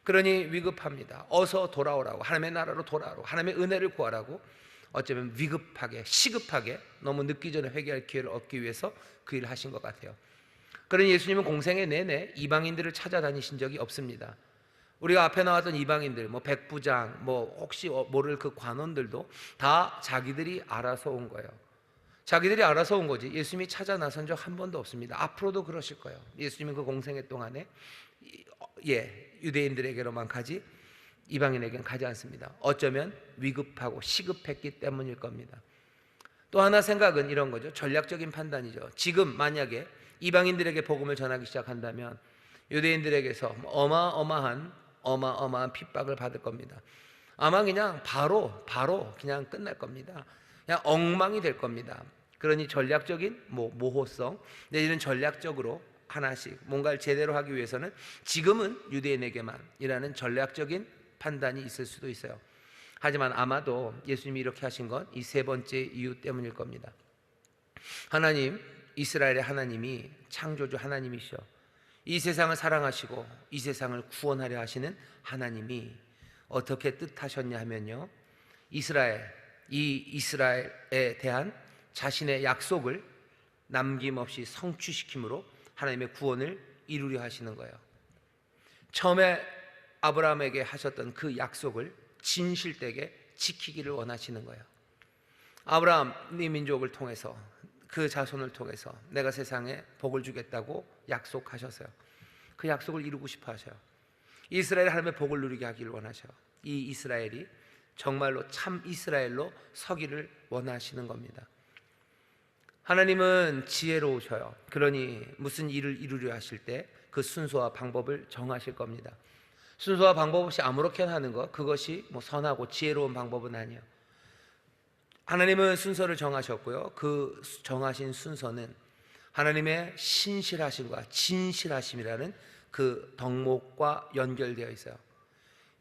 그러니 위급합니다. 어서 돌아오라고, 하나님의 나라로 돌아오라고, 하나님의 은혜를 구하라고, 어쩌면 위급하게, 시급하게, 너무 늦기 전에 회개할 기회를 얻기 위해서 그 일을 하신 것 같아요. 그러니 예수님은 공생애 내내 이방인들을 찾아다니신 적이 없습니다. 우리가 앞에 나왔던 이방인들, 백부장, 혹시 모를 그 관원들도 다 자기들이 알아서 온 거예요. 자기들이 알아서 온 거지 예수님이 찾아 나선 적 한 번도 없습니다. 앞으로도 그러실 거예요. 예수님은 그 공생애 동안에 유대인들에게로만 가지 이방인에게는 가지 않습니다. 어쩌면 위급하고 시급했기 때문일 겁니다. 또 하나 생각은 이런 거죠. 전략적인 판단이죠. 지금 만약에 이방인들에게 복음을 전하기 시작한다면 유대인들에게서 어마어마한 핍박을 받을 겁니다. 아마 그냥 바로 그냥 끝날 겁니다. 그냥 엉망이 될 겁니다. 그러니 전략적인 모호성 내지는 전략적으로 하나씩 뭔가를 제대로 하기 위해서는 지금은 유대인에게만이라는 전략적인 판단이 있을 수도 있어요. 하지만 아마도 예수님이 이렇게 하신 건 이 세 번째 이유 때문일 겁니다. 하나님, 이스라엘의 하나님이 창조주 하나님이시여, 이 세상을 사랑하시고 이 세상을 구원하려 하시는 하나님이 어떻게 뜻하셨냐 하면요, 이스라엘에 대한 자신의 약속을 남김없이 성취시킴으로 하나님의 구원을 이루려 하시는 거예요. 처음에 아브라함에게 하셨던 그 약속을 진실되게 지키기를 원하시는 거예요. 아브라함 네 민족을 통해서, 그 자손을 통해서 내가 세상에 복을 주겠다고 약속하셨어요. 그 약속을 이루고 싶어 하셔요. 이스라엘 하나님의 복을 누리게 하기를 원하셔요. 이 이스라엘이 정말로 참 이스라엘로 서기를 원하시는 겁니다. 하나님은 지혜로우셔요. 그러니 무슨 일을 이루려 하실 때 그 순서와 방법을 정하실 겁니다. 순서와 방법 없이 아무렇게나 하는 것, 그것이 선하고 지혜로운 방법은 아니에요. 하나님은 순서를 정하셨고요. 그 정하신 순서는 하나님의 신실하심과 진실하심이라는 그 덕목과 연결되어 있어요.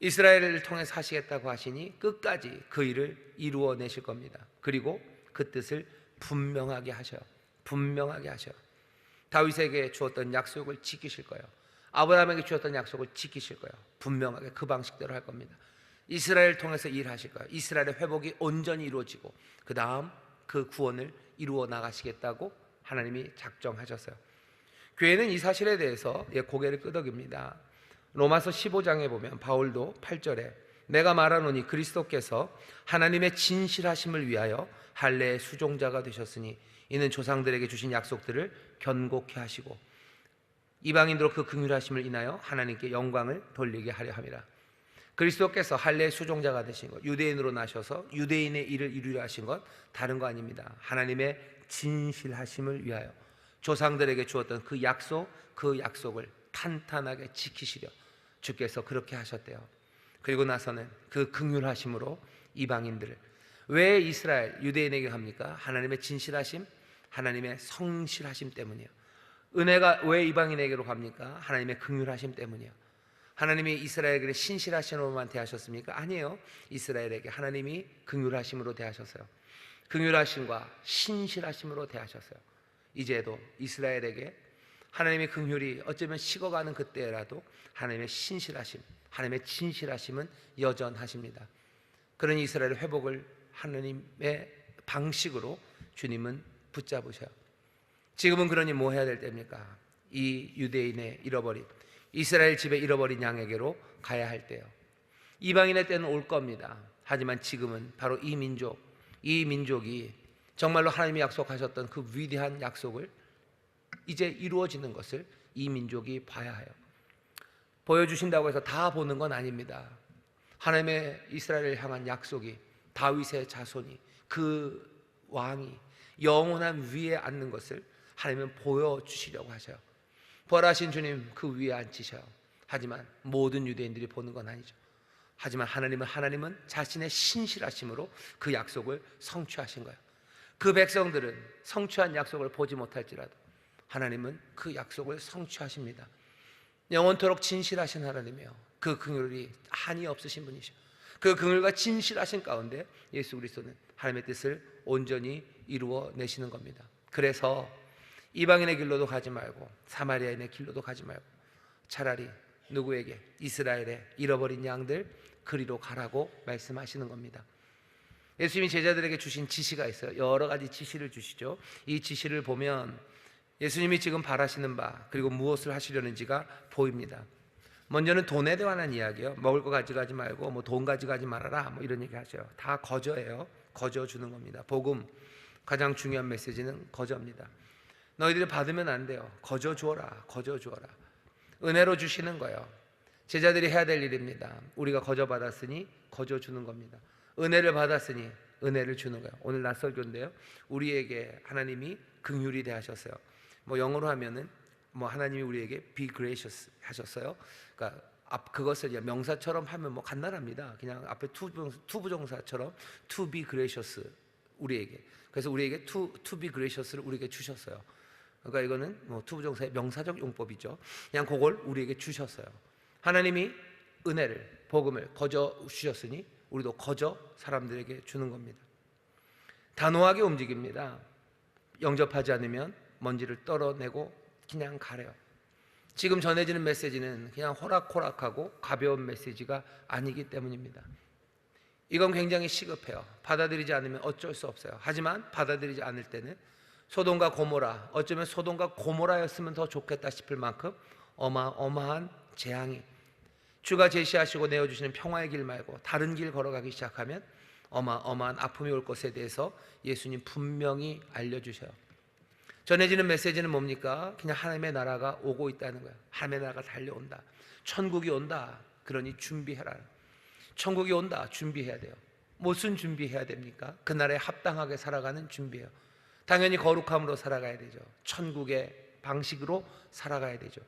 이스라엘을 통해서 하시겠다고 하시니 끝까지 그 일을 이루어내실 겁니다. 그리고 그 뜻을 분명하게 하셔요. 분명하게 하셔요. 다윗에게 주었던 약속을 지키실 거예요. 아브라함에게 주었던 약속을 지키실 거예요. 분명하게 그 방식대로 할 겁니다. 이스라엘을 통해서 일하실 거예요. 이스라엘의 회복이 온전히 이루어지고 그 다음 그 구원을 이루어 나가시겠다고 하나님이 작정하셨어요. 교회는 이 사실에 대해서 고개를 끄덕입니다. 로마서 15장에 보면 바울도 8절에 내가 말하노니 그리스도께서 하나님의 진실하심을 위하여 할례의 수종자가 되셨으니 이는 조상들에게 주신 약속들을 견고케 하시고 이방인으로 그 긍휼하심을 인하여 하나님께 영광을 돌리게 하려 함이라. 그리스도께서 할례의 수종자가 되신 것, 유대인으로 나셔서 유대인의 일을 이루려 하신 것 다른 거 아닙니다. 하나님의 진실하심을 위하여 조상들에게 주었던 그 약속을 탄탄하게 지키시려 주께서 그렇게 하셨대요. 그리고 나서는 그 긍휼하심으로 이방인들을, 왜 이스라엘 유대인에게 합니까? 하나님의 진실하심, 하나님의 성실하심 때문이에요. 은혜가 왜 이방인에게로 갑니까? 하나님의 긍휼하심 때문이에요. 하나님이 이스라엘에게 신실하심으로만 대하셨습니까? 아니에요. 이스라엘에게 하나님이 긍휼하심으로 대하셨어요. 긍휼하심과 신실하심으로 대하셨어요. 이제도 이스라엘에게 하나님의 긍휼이 어쩌면 식어가는 그때라도 하나님의 신실하심, 하나님의 진실하심은 여전하십니다. 그러니 이스라엘의 회복을 하나님의 방식으로 주님은 붙잡으셔요. 지금은 그러니 뭐 해야 될 때입니까? 이 유대인의 잃어버린, 이스라엘 집에 잃어버린 양에게로 가야 할 때요. 이방인의 때는 올 겁니다. 하지만 지금은 바로 이 민족이 정말로 하나님이 약속하셨던 그 위대한 약속을 이제 이루어지는 것을 이 민족이 봐야 해요. 보여주신다고 해서 다 보는 건 아닙니다. 하나님의 이스라엘을 향한 약속이, 다윗의 자손이, 그 왕이 영원한 위에 앉는 것을 하나님은 보여주시려고 하셔요. 부활하신 주님 그 위에 앉으셔요. 하지만 모든 유대인들이 보는 건 아니죠. 하지만 하나님은 자신의 신실하심으로 그 약속을 성취하신 거예요. 그 백성들은 성취한 약속을 보지 못할지라도 하나님은 그 약속을 성취하십니다. 영원토록 진실하신 하나님이에요. 그 긍휼이 한이 없으신 분이셔. 그 긍휼과 진실하신 가운데 예수 그리스도는 하나님의 뜻을 온전히 이루어 내시는 겁니다. 그래서 이방인의 길로도 가지 말고 사마리아인의 길로도 가지 말고 차라리 누구에게? 이스라엘의 잃어버린 양들 그리로 가라고 말씀하시는 겁니다. 예수님이 제자들에게 주신 지시가 있어요. 여러 가지 지시를 주시죠. 이 지시를 보면 예수님이 지금 바라시는 바, 그리고 무엇을 하시려는지가 보입니다. 먼저는 돈에 관한 이야기예요. 먹을 거 가져가지 말고 돈 가져가지 말아라 이런 얘기 하셔요. 다 거저예요. 거저 주는 겁니다. 복음 가장 중요한 메시지는 거저입니다. 너희들이 받으면 안 돼요. 거저 주어라. 거저 주어라. 은혜로 주시는 거예요. 제자들이 해야 될 일입니다. 우리가 거저 받았으니 거저 주는 겁니다. 은혜를 받았으니 은혜를 주는 거예요. 오늘 낯설교인데요. 우리에게 하나님이 긍휼히 대하셨어요. 영어로 하면은 하나님이 우리에게 be gracious 하셨어요. 그러니까 그것을 명사처럼 하면 간단합니다. 그냥 앞에 투부정사처럼 to be gracious 우리에게. 그래서 우리에게 to be gracious를 우리에게 주셨어요. 그러니까 이거는 투부정사의 명사적 용법이죠. 그냥 그걸 우리에게 주셨어요. 하나님이 은혜를, 복음을 거저 주셨으니 우리도 거저 사람들에게 주는 겁니다. 단호하게 움직입니다. 영접하지 않으면 먼지를 떨어내고 그냥 가래요. 지금 전해지는 메시지는 그냥 호락호락하고 가벼운 메시지가 아니기 때문입니다. 이건 굉장히 시급해요. 받아들이지 않으면 어쩔 수 없어요. 하지만 받아들이지 않을 때는 소돔과 고모라, 어쩌면 소돔과 고모라였으면 더 좋겠다 싶을 만큼 어마어마한 재앙이, 주가 제시하시고 내어주시는 평화의 길 말고 다른 길 걸어가기 시작하면 어마어마한 아픔이 올 것에 대해서 예수님 분명히 알려주셔요. 전해지는 메시지는 뭡니까? 그냥 하나님의 나라가 오고 있다는 거예요. 하나님의 나라가 달려온다. 천국이 온다. 그러니 준비해라. 천국이 온다. 준비해야 돼요. 무슨 준비해야 됩니까? 그 나라에 합당하게 살아가는 준비예요. 당연히 거룩함으로 살아가야 되죠. 천국의 방식으로 살아가야 되죠.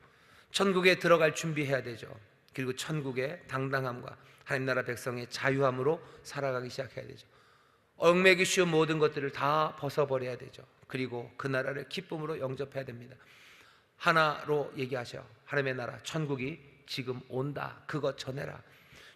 천국에 들어갈 준비해야 되죠. 그리고 천국의 당당함과 하나님 나라 백성의 자유함으로 살아가기 시작해야 되죠. 얽매기 쉬운 모든 것들을 다 벗어버려야 되죠. 그리고 그 나라를 기쁨으로 영접해야 됩니다. 하나로 얘기하셔. 하나님의 나라 천국이 지금 온다. 그것 전해라.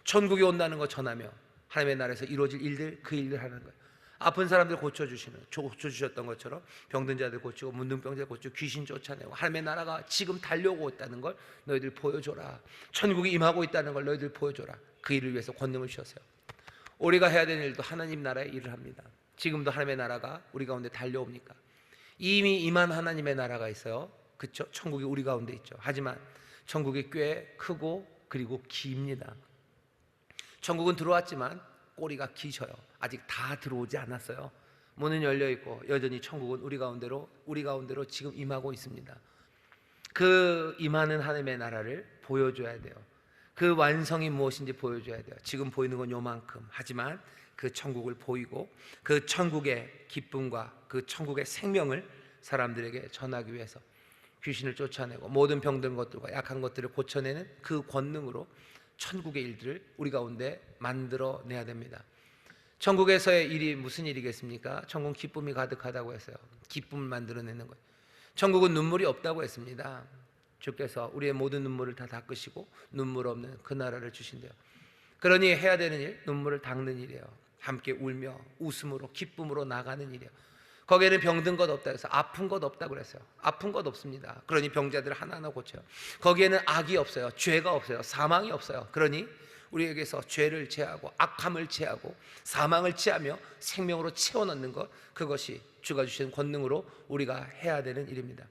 천국이 온다는 것 전하며 하나님의 나라에서 이루어질 일들, 그 일들 하는 거예요. 아픈 사람들 고쳐주셨던 것처럼 병든 자들 고치고 문둥병자들 고치고 귀신 쫓아내고 하나님의 나라가 지금 달려오고 있다는 걸 너희들 보여줘라. 천국이 임하고 있다는 걸 너희들 보여줘라. 그 일을 위해서 권능을 주셨어요. 우리가 해야 되는 일도 하나님 나라의 일을 합니다. 지금도 하나님의 나라가 우리 가운데 달려옵니까? 이미 임한 하나님의 나라가 있어요. 그렇죠? 천국이 우리 가운데 있죠. 하지만 천국이 꽤 크고 그리고 깁니다. 천국은 들어왔지만 꼬리가 기셔요. 아직 다 들어오지 않았어요. 문은 열려 있고 여전히 천국은 우리 가운데로 지금 임하고 있습니다. 그 임하는 하나님의 나라를 보여줘야 돼요. 그 완성이 무엇인지 보여줘야 돼요. 지금 보이는 건 요만큼. 하지만 그 천국을 보이고 그 천국의 기쁨과 그 천국의 생명을 사람들에게 전하기 위해서 귀신을 쫓아내고 모든 병든 것들과 약한 것들을 고쳐내는 그 권능으로 천국의 일들을 우리 가운데 만들어내야 됩니다. 천국에서의 일이 무슨 일이겠습니까? 천국은 기쁨이 가득하다고 했어요. 기쁨을 만들어내는 거예요. 천국은 눈물이 없다고 했습니다. 주께서 우리의 모든 눈물을 다 닦으시고 눈물 없는 그 나라를 주신대요. 그러니 해야 되는 일, 눈물을 닦는 일이에요. 함께 울며 웃음으로 기쁨으로 나가는 일이에요. 거기에는 병든 것 없다 해서 아픈 것 없다고 그랬어요. 아픈 것 없습니다. 그러니 병자들을 하나하나 고쳐요. 거기에는 악이 없어요. 죄가 없어요. 사망이 없어요. 그러니 우리에게서 죄를 제하고 악함을 제하고 사망을 제하며 생명으로 채워넣는 것, 그것이 주가 주신 권능으로 우리가 해야 되는 일입니다.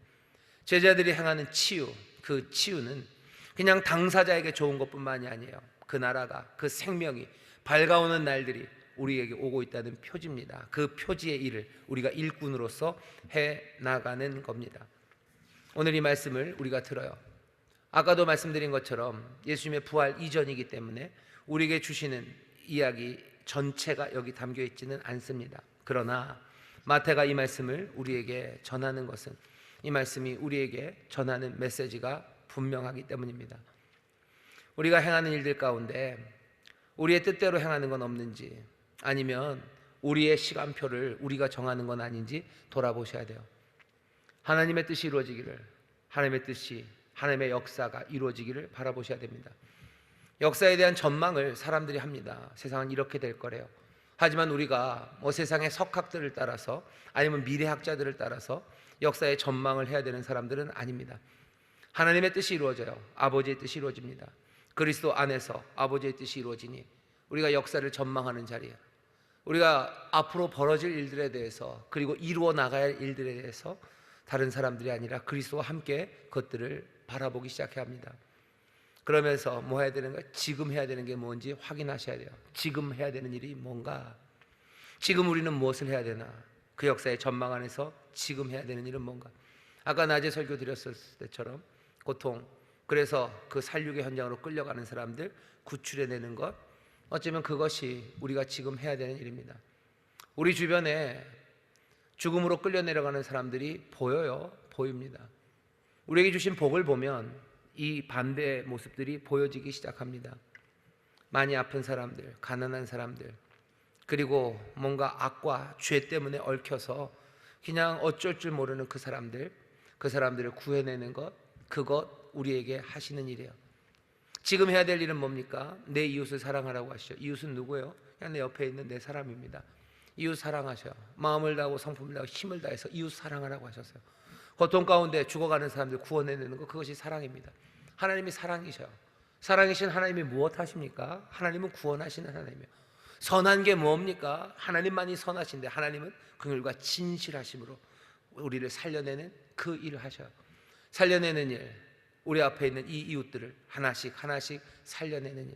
제자들이 행하는 치유, 그 치유는 그냥 당사자에게 좋은 것뿐만이 아니에요. 그 나라가, 그 생명이 밝아오는 날들이 우리에게 오고 있다는 표지입니다. 그 표지의 일을 우리가 일꾼으로서 해나가는 겁니다. 오늘 이 말씀을 우리가 들어요. 아까도 말씀드린 것처럼 예수님의 부활 이전이기 때문에 우리에게 주시는 이야기 전체가 여기 담겨 있지는 않습니다. 그러나 마태가 이 말씀을 우리에게 전하는 것은 이 말씀이 우리에게 전하는 메시지가 분명하기 때문입니다. 우리가 행하는 일들 가운데 우리의 뜻대로 행하는 건 없는지, 아니면 우리의 시간표를 우리가 정하는 건 아닌지 돌아보셔야 돼요. 하나님의 뜻이 이루어지기를, 하나님의 뜻이, 하나님의 역사가 이루어지기를 바라보셔야 됩니다. 역사에 대한 전망을 사람들이 합니다. 세상은 이렇게 될 거래요. 하지만 우리가 세상의 석학들을 따라서 아니면 미래학자들을 따라서 역사의 전망을 해야 되는 사람들은 아닙니다. 하나님의 뜻이 이루어져요. 아버지의 뜻이 이루어집니다. 그리스도 안에서 아버지의 뜻이 이루어지니 우리가 역사를 전망하는 자리에, 우리가 앞으로 벌어질 일들에 대해서 그리고 이루어 나가야 할 일들에 대해서 다른 사람들이 아니라 그리스도와 함께 그것들을 바라보기 시작해야 합니다. 그러면서 뭐 해야 되는 거예요? 지금 해야 되는 게 뭔지 확인하셔야 돼요. 지금 해야 되는 일이 뭔가, 지금 우리는 무엇을 해야 되나, 그 역사의 전망 안에서 지금 해야 되는 일은 뭔가. 아까 낮에 설교 드렸을 때처럼 고통, 그래서 그 살육의 현장으로 끌려가는 사람들 구출해내는 것, 어쩌면 그것이 우리가 지금 해야 되는 일입니다. 우리 주변에 죽음으로 끌려 내려가는 사람들이 보입니다. 우리에게 주신 복을 보면 이 반대의 모습들이 보여지기 시작합니다. 많이 아픈 사람들, 가난한 사람들, 그리고 뭔가 악과 죄 때문에 얽혀서 그냥 어쩔 줄 모르는 그 사람들을 구해내는 것, 그것 우리에게 하시는 일이에요. 지금 해야 될 일은 뭡니까? 내 이웃을 사랑하라고 하시죠. 이웃은 누구예요? 그냥 내 옆에 있는 내 사람입니다. 이웃 사랑하셔요. 마음을 다하고 성품을 다하고 힘을 다해서 이웃 사랑하라고 하셨어요. 고통 가운데 죽어가는 사람들 구원해내는 것, 그것이 사랑입니다. 하나님이 사랑이셔요. 사랑이신 하나님이 무엇 하십니까? 하나님은 구원하시는 하나님이에요. 선한 게 뭡니까? 하나님만이 선하신데 하나님은 긍휼과 진실하심으로 우리를 살려내는 그 일을 하셔요. 살려내는 일, 우리 앞에 있는 이 이웃들을 하나씩 하나씩 살려내는 일.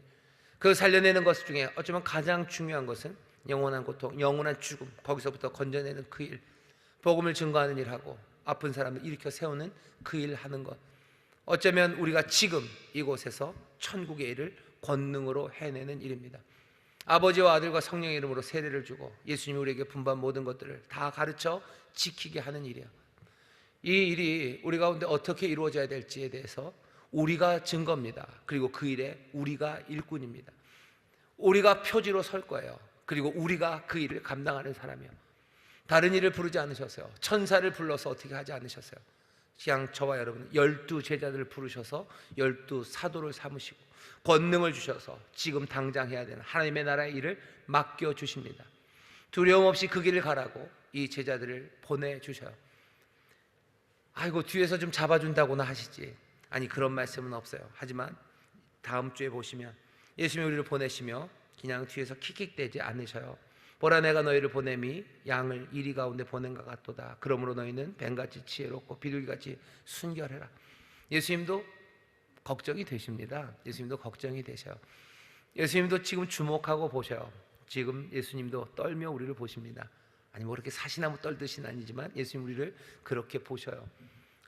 그 살려내는 것 중에 어쩌면 가장 중요한 것은 영원한 고통, 영원한 죽음, 거기서부터 건져내는 그 일, 복음을 증거하는 일하고 아픈 사람을 일으켜 세우는 그 일 하는 것, 어쩌면 우리가 지금 이곳에서 천국의 일을 권능으로 해내는 일입니다. 아버지와 아들과 성령의 이름으로 세례를 주고 예수님이 우리에게 분부한 모든 것들을 다 가르쳐 지키게 하는 일이야. 이 일이 우리 가운데 어떻게 이루어져야 될지에 대해서 우리가 증거입니다. 그리고 그 일에 우리가 일꾼입니다. 우리가 표지로 설 거예요. 그리고 우리가 그 일을 감당하는 사람이요. 다른 일을 부르지 않으셨어요. 천사를 불러서 어떻게 하지 않으셨어요. 그냥 저와 여러분 12 제자들을 부르셔서 12 사도를 삼으시고 권능을 주셔서 지금 당장 해야 되는 하나님의 나라의 일을 맡겨주십니다. 두려움 없이 그 길을 가라고 이 제자들을 보내주셔요. 아이고 뒤에서 좀 잡아준다고나 하시지. 아니 그런 말씀은 없어요. 하지만 다음 주에 보시면 예수님이 우리를 보내시며 그냥 뒤에서 킥킥대지 않으셔요. 보라 내가 너희를 보냄이 양을 이리 가운데 보낸 것 같도다. 그러므로 너희는 뱀같이 지혜롭고 비둘기같이 순결해라. 예수님도 걱정이 되십니다. 예수님도 걱정이 되셔요. 예수님도 지금 주목하고 보셔요. 지금 예수님도 떨며 우리를 보십니다. 아니 뭐 이렇게 사시나무 떨듯이는 아니지만 예수님 우리를 그렇게 보셔요.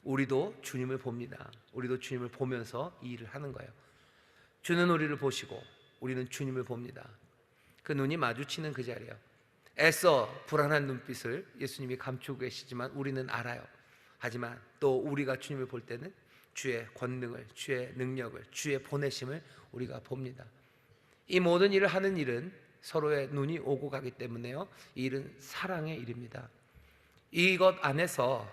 우리도 주님을 봅니다. 우리도 주님을 보면서 이 일을 하는 거예요. 주는 우리를 보시고 우리는 주님을 봅니다. 그 눈이 마주치는 그 자리예요. 애써 불안한 눈빛을 예수님이 감추고 계시지만 우리는 알아요. 하지만 또 우리가 주님을 볼 때는 주의 권능을, 주의 능력을, 주의 보내심을 우리가 봅니다. 이 모든 일을 하는 일은 서로의 눈이 오고 가기 때문에요. 이 일은 사랑의 일입니다. 이것 안에서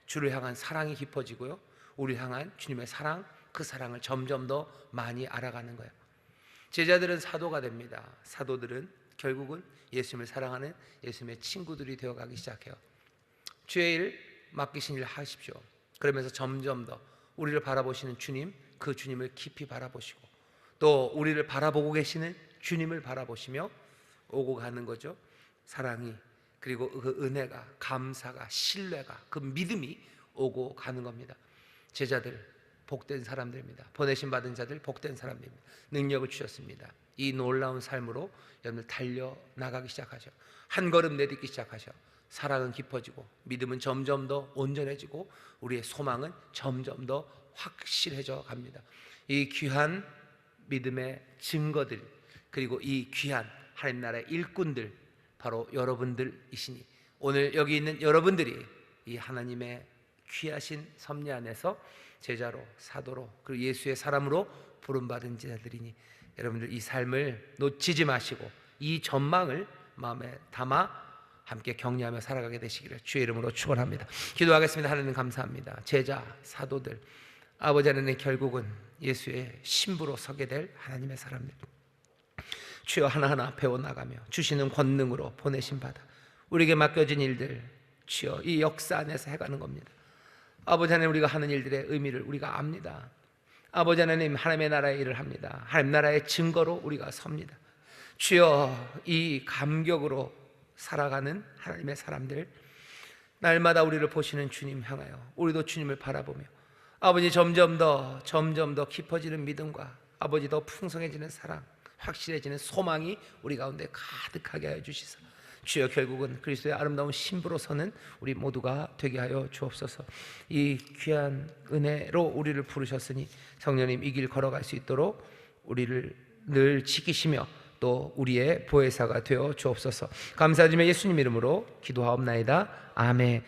주를 향한 사랑이 깊어지고요. 우리를 향한 주님의 사랑, 그 사랑을 점점 더 많이 알아가는 거예요. 제자들은 사도가 됩니다. 사도들은 결국은 예수님을 사랑하는 예수님의 친구들이 되어가기 시작해요. 주의 일 맡기신 일 하십시오. 그러면서 점점 더 우리를 바라보시는 주님, 그 주님을 깊이 바라보시고 또 우리를 바라보고 계시는 주님을 바라보시며 오고 가는 거죠. 사랑이, 그리고 그 은혜가, 감사가, 신뢰가, 그 믿음이 오고 가는 겁니다. 제자들 복된 사람들입니다. 보내심 받은 자들 복된 사람들입니다. 능력을 주셨습니다. 이 놀라운 삶으로 여러분들 달려나가기 시작하셔. 한 걸음 내딛기 시작하셔. 사랑은 깊어지고 믿음은 점점 더 온전해지고 우리의 소망은 점점 더 확실해져 갑니다. 이 귀한 믿음의 증거들, 그리고 이 귀한 하나님 나라의 일꾼들, 바로 여러분들이시니 오늘 여기 있는 여러분들이 이 하나님의 귀하신 섭리 안에서 제자로, 사도로, 그리고 예수의 사람으로 부름받은 자들이니 여러분들 이 삶을 놓치지 마시고 이 전망을 마음에 담아 함께 격려하며 살아가게 되시기를 주의 이름으로 축원합니다. 기도하겠습니다. 하나님 감사합니다. 제자, 사도들, 아버지 하나님, 결국은 예수의 신부로 서게 될 하나님의 사람들, 주여 하나하나 배워나가며 주시는 권능으로 보내심 받아 우리에게 맡겨진 일들, 주여 이 역사 안에서 해가는 겁니다. 아버지 하나님, 우리가 하는 일들의 의미를 우리가 압니다. 아버지 하나님, 하나님의 나라의 일을 합니다. 하나님 나라의 증거로 우리가 섭니다. 주여 이 감격으로 살아가는 하나님의 사람들, 날마다 우리를 보시는 주님 향하여 우리도 주님을 바라보며 아버지 점점 더 깊어지는 믿음과 아버지 더 풍성해지는 사랑, 확실해지는 소망이 우리 가운데 가득하게 하여 주시사 주여 결국은 그리스도의 아름다운 신부로서는 우리 모두가 되게 하여 주옵소서. 이 귀한 은혜로 우리를 부르셨으니 성령님 이 길 걸어갈 수 있도록 우리를 늘 지키시며 또 우리의 보혜사가 되어 주옵소서. 감사드리며 예수님 이름으로 기도하옵나이다. 아멘.